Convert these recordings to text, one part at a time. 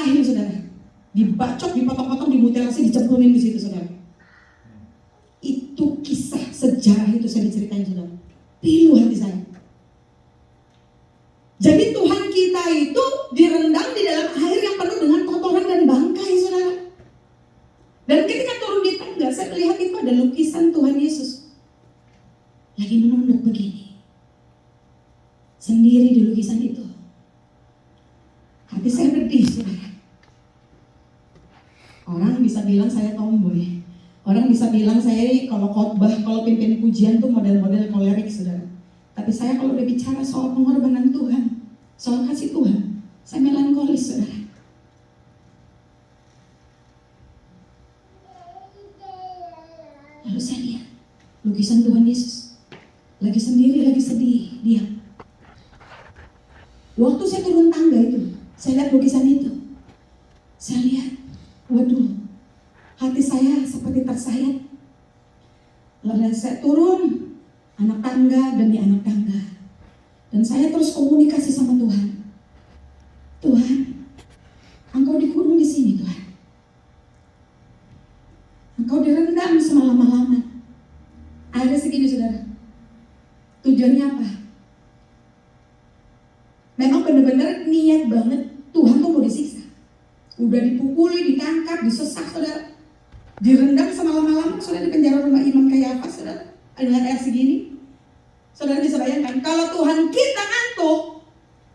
dipatahin saudara, dibacok, dipotong-potong, dimutilasi, dicemplungin di situ saudara. Itu kisah sejarah itu saya diceritain saudara. Pilu hati saya. Jadi Tuhan kita itu direndam di dalam air yang penuh dengan kotoran dan bangkai saudara. Dan ketika turun di tangga, saya lihat itu ada lukisan Tuhan Yesus lagi menunduk begini, sendiri di lukisan itu. Hati saya pedih saudara. Orang bisa bilang saya tomboy, orang bisa bilang saya kalau khotbah, kalau pimpin pujian tuh model-model kolerik saudara. Tapi saya kalau udah bicara soal pengorbanan Tuhan, soal kasih Tuhan, saya melankolis saudara. Lalu saya lihat lukisan Tuhan Yesus lagi sendiri, lagi sedih, diam. Waktu saya turun tangga itu, saya lihat lukisan itu. Saya lihat, waduh, hati saya seperti tersayat. Lalu saya turun, anak tangga demi anak tangga. Dan saya terus komunikasi sama Tuhan. Tuhan, Engkau dikurung di sini Tuhan. Engkau direndam semalam-malaman. Ada segini saudara. Tujuannya apa? Memang benar-benar niat banget Tuhan tuh mau disiksa. Udah dipukuli, ditangkap, disesak saudara. Direndam semalam-malaman saudara di penjara rumah Imam Kayafas saudara. Dengan air segini. Saudara bisa bayangkan kalau Tuhan kita ngantuk,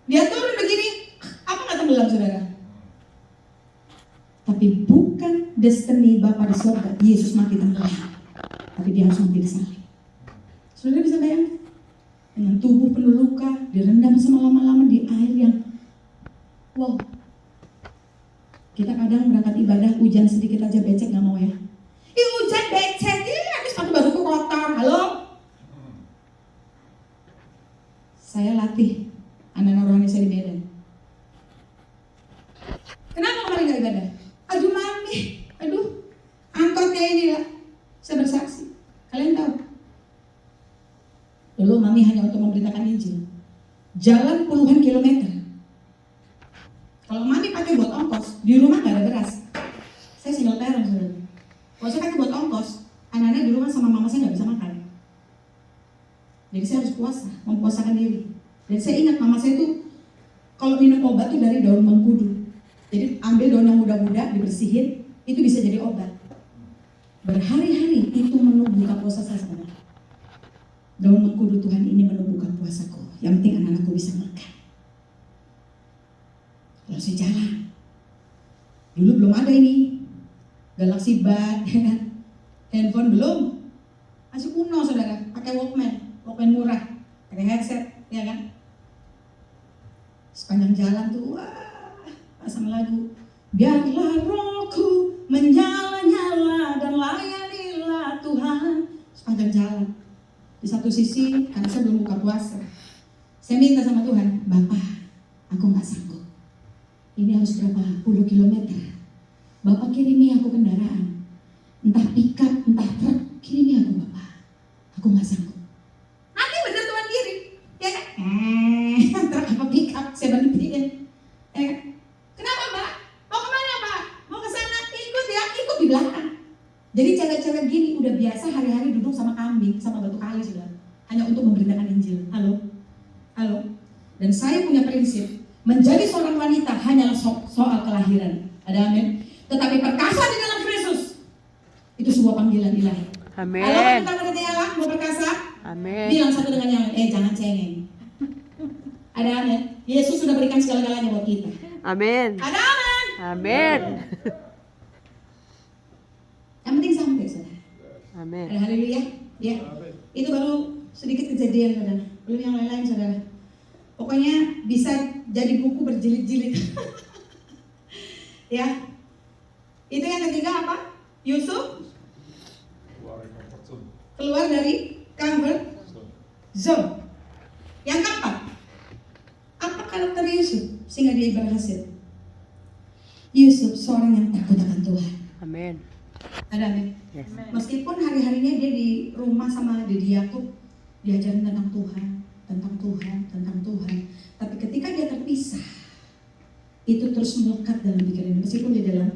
dia turun begini, apa nggak tenggelam saudara? Tapi bukan destiny Bapa di surga Yesus mati tenggelam, tapi dia harus mati di salib. Saudara bisa bayangkan dengan tubuh penuh luka, direndam semalam-malaman di air yang wow. Kita kadang berangkat ibadah hujan sedikit aja becek nggak mau ya. Hujan becek, habis sepatu baruku kotor. Halo? Saya latih anak-anak rohani saya di Medan. Kenapa kemarin gak ibadah? Aduh mami, aduh angkotnya ini lah. Saya bersaksi. Kalian tahu? Dulu mami hanya untuk memberitakan Injil. Jalan puluhan kilometer. Kalau mami pakai buat ongkos, di rumah gak ada beras. Saya single parent saudara. Kalau saya pakai buat ongkos, anak-anak di rumah sama mama saya gak bisa makan. Jadi saya harus puasa, mempuasakan diri. Dan saya ingat mama saya itu kalau minum obat tuh dari daun mengkudu. Jadi ambil daun yang muda-muda, dibersihin, itu bisa jadi obat. Berhari-hari itu menu buka puasa saya sebenarnya. Daun mengkudu Tuhan ini menu buka puasaku. Yang penting anak-anakku bisa makan. Lalu saya jalan. Dulu belum ada ini Galaxy Bud, handphone belum. Masih kuno saudara, pakai Walkman murah, pakai headset, ya kan? Sepanjang jalan tuh, wah, pasang lagu. Biarlah rohku menyala-nyala dan layanilah Tuhan. Sepanjang jalan. Di satu sisi, karena saya belum buka puasa, saya minta sama Tuhan, Bapak, aku gak sanggup. Ini harus berapa puluh kilometer. Bapak kirimi aku kendaraan, entah pickup, entah truk, kirimi aku Bapak. Aku gak sanggup. Nanti bener Tuhan kirim, ya kan? Truk apa pickup, saya berhentiin. Kenapa Mbak? Mau kemana Pak? Mau ke sana? Ikut ya, ikut di belakang. Jadi cewek-cewek gini udah biasa hari-hari duduk sama kambing, sama batu kali sudah. Hanya untuk memberitakan Injil. Halo? Halo? Dan saya punya prinsip, menjadi seorang wanita hanyalah soal kelahiran. Ada amin? Tetapi perkasa di dalam Kristus, itu sebuah panggilan ilahi. Amin. Kalau kita mengerti Allah, mau perkasa? Amin. Bilang satu dengan yang lain, jangan cengeng. Ada amin? Yesus sudah berikan segala-galanya buat kita. Amin. Ada amin? Amin. Yang penting sampai saudara. Amin. Ada haleluya? Ya. Itu baru sedikit kejadian saudara. Belum yang lain-lain saudara. Pokoknya bisa jadi buku berjilid-jilid. Ya. Itu yang ketiga apa? Yusuf keluar dari comfort zone. Yang keempat, apa karakter Yusuf sehingga dia berhasil? Yusuf seorang yang takut akan Tuhan. Amin. Ada amin? Yes. Meskipun hari-harinya dia di rumah sama Dedi Yakub diajarin tentang Tuhan, tentang Tuhan, tentang Tuhan. Tapi ketika dia terpisah, itu terus melekat dalam pikiran meskipun di dalam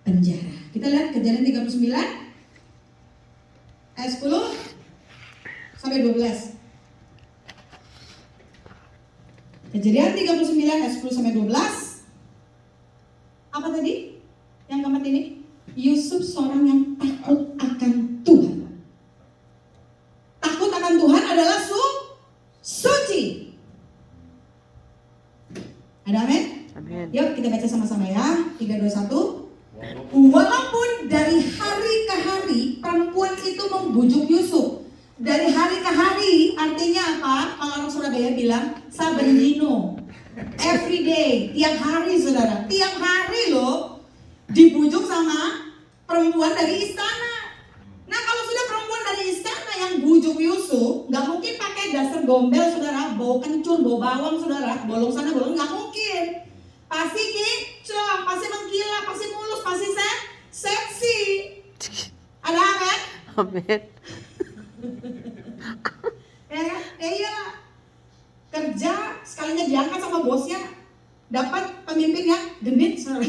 penjara. Kita lihat Kejadian 39 ayat 10 sampai 12. Kejadian 39 ayat 10 sampai 12. Apa tadi? Yang keempat ini, Yusuf seorang yang takut akan Tuhan. Takut akan Tuhan adalah suci. Ada amin? Amin. Yuk kita baca sama-sama ya. 3, 2, 1. Walaupun dari hari ke hari perempuan itu membujuk Yusuf. Dari hari ke hari artinya apa? Kalau orang Surabaya bilang sabendino, every day, tiap hari saudara, tiap hari loh dibujuk sama perempuan dari istana. Nah kalau sudah perempuan dari istana yang bujuk Yusuf, nggak mungkin pakai dasar gombel saudara, bau kencur, bau bawang saudara, bolong sana bolong, nggak mungkin. Pasti kinclong, pasti mengkilap, pasti mulus, pasti seksi. Ada kan? Amin. Ya kan? Ya iyalah. Kerja sekalinya diangkat sama bosnya, dapat pemimpin yang genit saudara.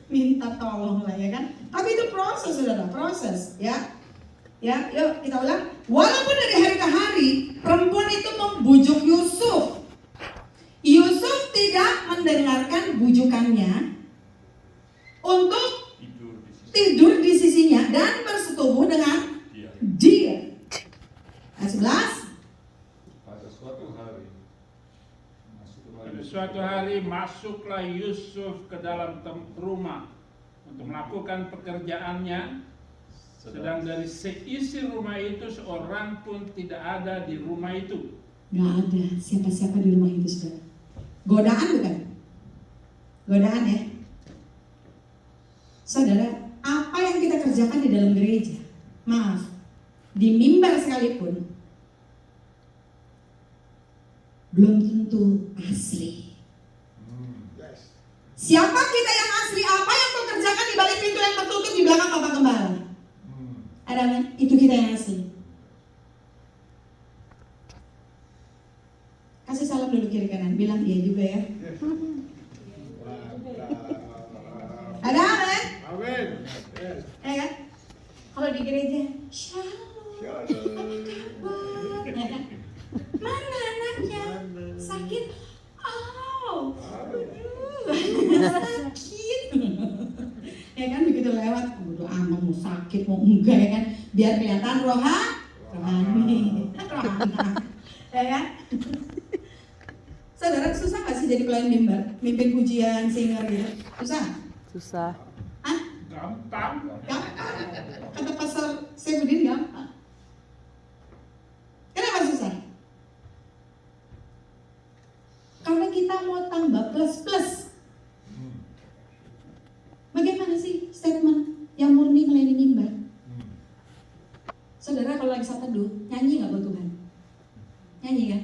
Minta tolong lah ya kan. Tapi itu proses saudara, proses ya. Ya, yuk kita ulang. Walaupun dari hari ke hari perempuan itu membujuk Yusuf, Yusuf tidak mendengarkan bujukannya untuk tidur di sisinya dan bersetubuh dengan dia. Ayat 11. Pada suatu hari masuklah Yusuf ke dalam rumah untuk melakukan pekerjaannya, sedang dari seisi rumah itu seorang pun tidak ada di rumah itu. Gak ada siapa-siapa di rumah itu saudara. Godaan bukan? Godaan ya. Saudara, apa yang kita kerjakan di dalam gereja, maaf, di mimbar sekalipun, belum tentu asli. Siapa kita yang asli? Apa yang kau kerjakan di balik pintu yang tertutup di belakang Bapak Gembala? Ada kan? Itu kita yang asli. Kasih salam dulu kiri kanan, bilang iya juga ya. Ada amin? Amin. Ya kan? Kalau di gereja, shalom, apa kabar? Ya kan? Mana anaknya? Sakit? Oh, sakit. Ya kan begitu lewat, bodo amat mau sakit mau enggak ya kan? Biar kelihatan rohani. Ya kan? Saudara susah gak sih jadi pelayan mimbar? Mimpin pujian, singer gitu? Susah? Susah. Hah? Gampang. Gampang. Kata pastor Sebudin gampang. Kenapa susah? Karena kita mau tambah plus-plus. Bagaimana sih statement yang murni melayani mimbar? Saudara kalau lagi saat teduh, nyanyi gak buat Tuhan? Nyanyi kan?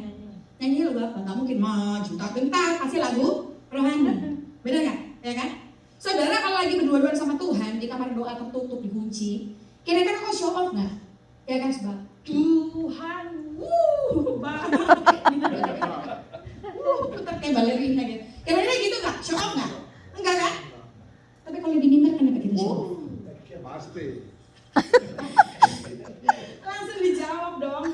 Nyanyi lagu apa? Gak mungkin maju tak bentar, pasti lagu rohani. Beda gak? Ya kan? Saudara kalau lagi berdua-duaan sama Tuhan di kamar doa tertutup dikunci, kira-kira kau show off nggak? Ya kan sebab Tuhan, putar kayak balerina gitu. Kira-kira gitu nggak? Show off nggak? Enggak kan? Tapi kalau di mimbar kenapa kita show off? Pasti. Langsung dijawab dong.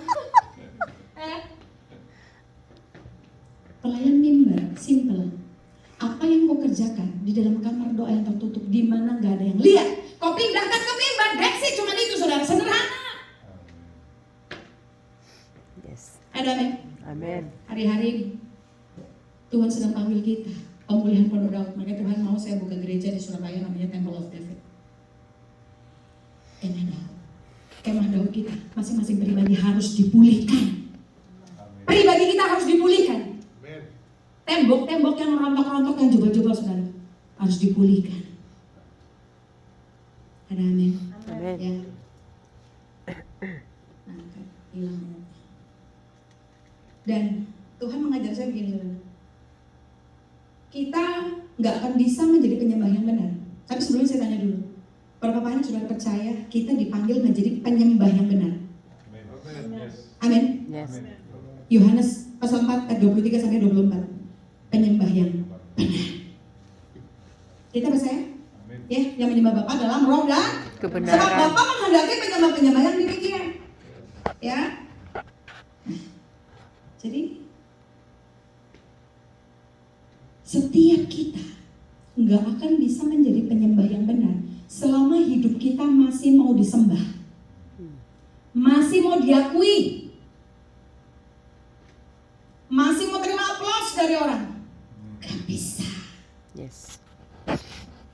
Pelayan mimbar, simple. Apa yang kau kerjakan di dalam kamar doa yang tertutup di mana nggak ada yang lihat, kau pindahkan ke mimbar. That's it, cuma itu saudara, sederhana. Yes. Ada amin. Amin. Hari-hari ini Tuhan sedang panggil kita pemulihan Pondok Daud. Makanya Tuhan mau saya buka gereja di Surabaya namanya Temple of David. Kemah Daud kita, masing-masing pribadi harus dipulihkan. Pribadi kita harus dipulihkan. Tembok-tembok yang rontok-rontok yang jebol-jebol saudara harus dipulihkan. Ada amin. Amin. Ya. Nah, hilang. Dan Tuhan mengajar saya begini saudara. Kita nggak akan bisa menjadi penyembah yang benar. Tapi sebelumnya saya tanya dulu, berapa banyak saudara percaya kita dipanggil menjadi penyembah yang benar? Amin. Yes. Yohanes pasal 4 ayat 23 sampai 24. Penyembah yang benar. Kita percaya? Ya, yang menyembah Bapa dalam roh dan sebab Kebenaran. Bapa menghendaki penyembah-penyembah yang demikian. Ya. Jadi setiap kita nggak akan bisa menjadi penyembah yang benar selama hidup kita masih mau disembah, masih mau diakui, masih mau terima aplaus dari orang. Gak bisa. Yes.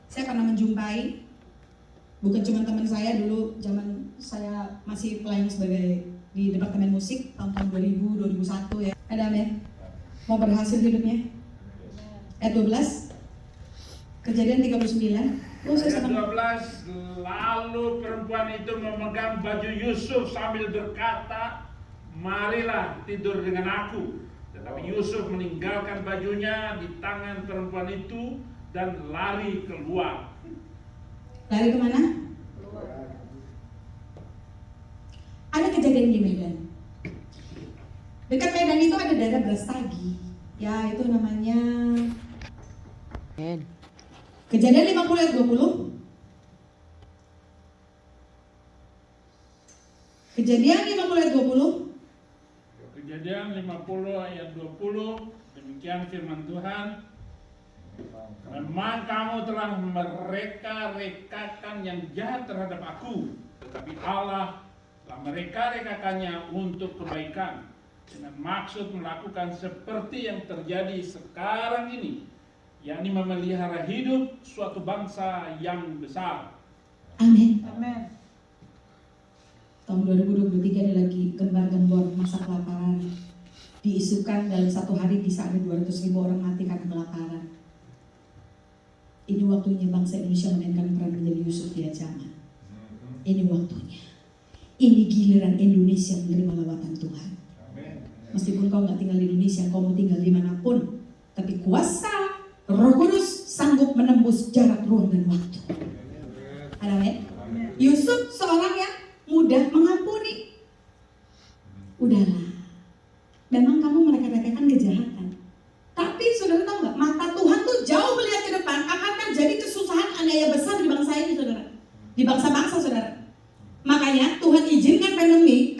Saya pernah menjumpai, bukan cuma teman saya dulu, zaman saya masih pelayan sebagai di departemen musik tahun 2000, 2001 ya. Ada amin. Mau berhasil hidupnya? Ayat 12. Kejadian 39. Oh, saya Ayat senang. 12, lalu perempuan itu memegang baju Yusuf sambil berkata, marilah tidur dengan aku. Tetapi Yusuf meninggalkan bajunya di tangan perempuan itu dan lari keluar. Lari kemana? Ada kejadian di Medan. Dekat Medan itu ada daerah Brastagi. Ya, itu namanya Amen. Kejadian 50 ayat 20. Kejadian 50 ayat 20. Kejadian 50 ayat 20, demikian firman Tuhan. Memang kamu telah mereka-rekakan yang jahat terhadap aku, tetapi Allah telah mereka-rekakannya untuk kebaikan, dengan maksud melakukan seperti yang terjadi sekarang ini, yakni memelihara hidup suatu bangsa yang besar. Amin. Amin. Tahun 2023 ini lagi gembar-gembor masa kelaparan. Diisukan dalam satu hari bisa ada 200.000 orang mati karena kelaparan. Ini waktunya bangsa Indonesia memainkan peran menjadi Yusuf di zaman. Ini waktunya. Ini giliran Indonesia menerima lawatan Tuhan. Meskipun kau nggak tinggal di Indonesia, kau mau tinggal dimanapun, tapi kuasa Roh Kudus sanggup menembus jarak, ruang, dan waktu. Amin. Yusuf seorang yang mudah mengampuni. Udahlah, memang kamu mereka-rekakan kejahatan. Tapi saudara tahu nggak, mata Tuhan tuh jauh melihat ke depan akan terjadi kesusahan aniaya besar di bangsa ini, saudara. Di bangsa-bangsa, saudara. Makanya Tuhan izinkan pandemi